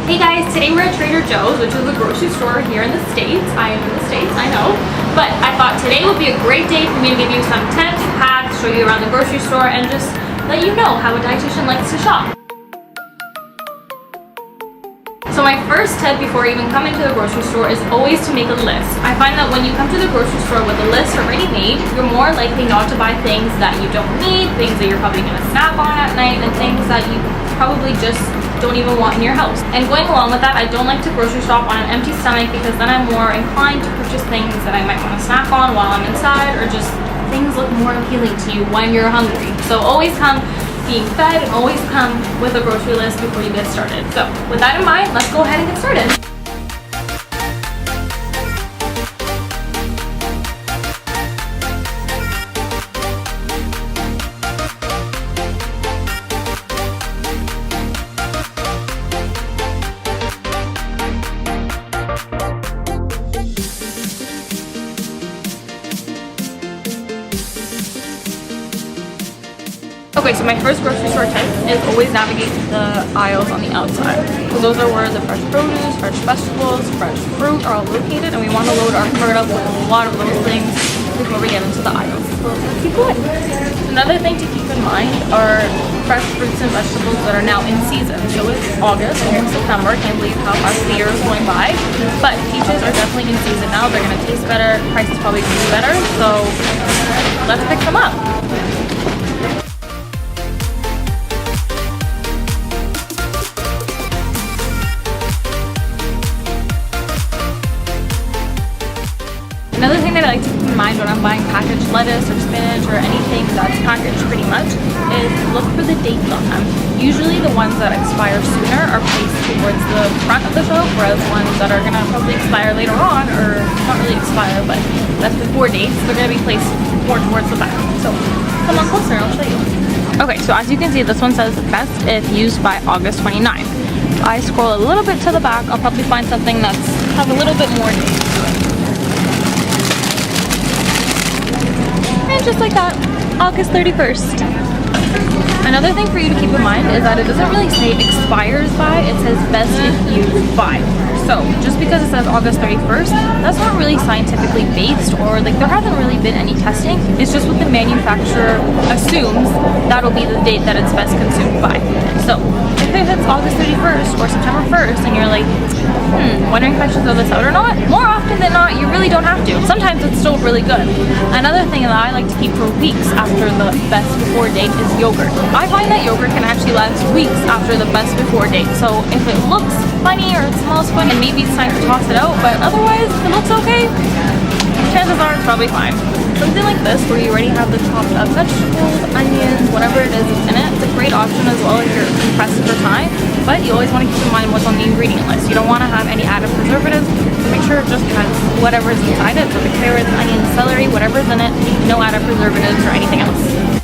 Hey guys, today we're at Trader Joe's, which is a grocery store here in the States. I am in the States, I know. But I thought today would be a great day for me to give you some tips, hacks, show you around the grocery store, and just let you know how a dietitian likes to shop. So my first tip before even coming to the grocery store is always to make a list. I find that when you come to the grocery store with a list already made, you're more likely not to buy things that you don't need, things that you're probably going to snack on at night, and things that you probably just don't even want in your house. And going along with that, I don't like to grocery shop on an empty stomach because then I'm more inclined to purchase things that I might want to snack on while I'm inside, or just things look more appealing to you when you're hungry. So always come being fed and always come with a grocery list before you get started. So with that in mind, let's go ahead and get started. Okay, so my first grocery store tip is always navigate the aisles on the outside, because those are where the fresh produce, fresh vegetables, fresh fruit are all located, and we want to load our cart up with a lot of those things before we get into the aisles. So let's keep going. Another thing to keep in mind are fresh fruits and vegetables that are now in season. So it's August, we're in September. Can't believe how fast the year is going by. But peaches are definitely in season now. They're going to taste better. Price is probably going to be better. So let's pick them up. Another thing that I like to keep in mind when I'm buying packaged lettuce or spinach or anything that's packaged pretty much is look for the dates on them. Usually the ones that expire sooner are placed towards the front of the shelf, whereas ones that are going to probably expire later on, or not really expire, but that's before dates, they're going to be placed more towards the back. So come on closer, I'll show you. Okay, so as you can see, this one says best if used by August 29th. If I scroll a little bit to the back, I'll probably find something that's has a little bit more dates to it. And just like that, August 31st. Another thing for you to keep in mind is that it doesn't really say expires by, it says best if used by. So just because it says August 31st, that's not really scientifically based, or like there hasn't really been any testing. It's just what the manufacturer assumes that'll be the date that it's best consumed by. So if it's August 31st or September 1st and you're like, wondering if I should throw this out or not, more often than not, you really don't have to. Sometimes it's still really good. Another thing that I like to keep for weeks after the best before date is yogurt. I find that yogurt can actually last weeks after the best before date. So if it looks funny or it smells funny, maybe it's time to toss it out, but otherwise, if it looks okay, chances are it's probably fine. Something like this, where you already have the chopped up vegetables, onions, whatever it is that's in it, it's a great option as well if you're pressed for time, but you always want to keep in mind what's on the ingredient list. You don't want to have any added preservatives, so make sure it just has whatever's inside it, so the carrots, onions, celery, whatever's in it, no added preservatives or anything else.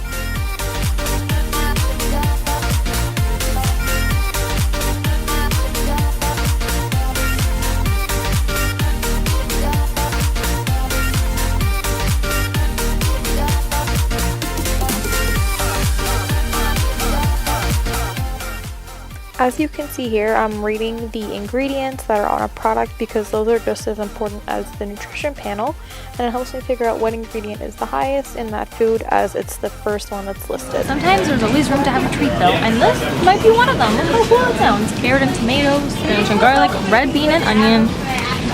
As you can see here, I'm reading the ingredients that are on a product because those are just as important as the nutrition panel, and it helps me figure out what ingredient is the highest in that food as it's the first one that's listed. Sometimes there's always room to have a treat though, and this might be one of them. Look how cool it sounds. Carrot and tomatoes, spinach and garlic, red bean and onion.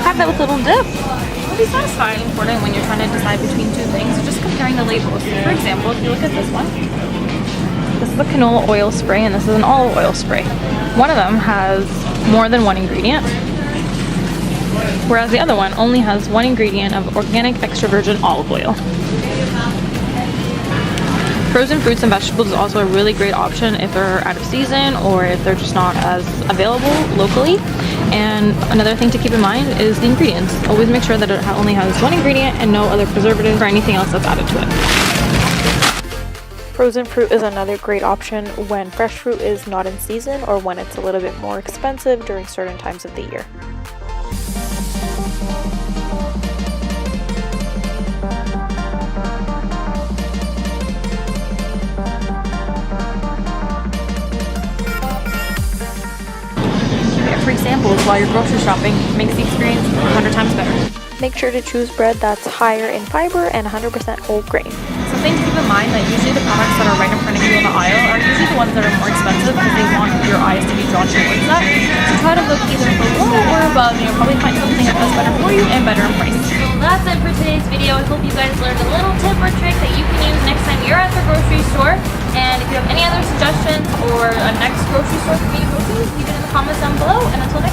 Have that with a little dip. It'll be satisfying and important when you're trying to decide between two things. So just comparing the labels. For example, if you look at this one, this is a canola oil spray and this is an olive oil spray. One of them has more than one ingredient, whereas the other one only has one ingredient of organic extra virgin olive oil. Frozen fruits and vegetables is also a really great option if they're out of season or if they're just not as available locally. And another thing to keep in mind is the ingredients. Always make sure that it only has one ingredient and no other preservatives or anything else that's added to it. Frozen fruit is another great option when fresh fruit is not in season or when it's a little bit more expensive during certain times of the year. free samples while you're grocery shopping makes the experience 100 times better. Make sure to choose bread that's higher in fiber and 100% whole grain. Something to keep in mind that usually the products that are right in front of you in the aisle are usually the ones that are more expensive because they want your eyes to be drawn towards that. So try to look either below or above and you'll probably find something that does better for you and better in price. So that's it for today's video. I hope you guys learned a little tip or trick that you can use next time you're at the grocery store. And if you have any other suggestions or a next grocery store for me to go to, leave it in the comments down below. And until next time.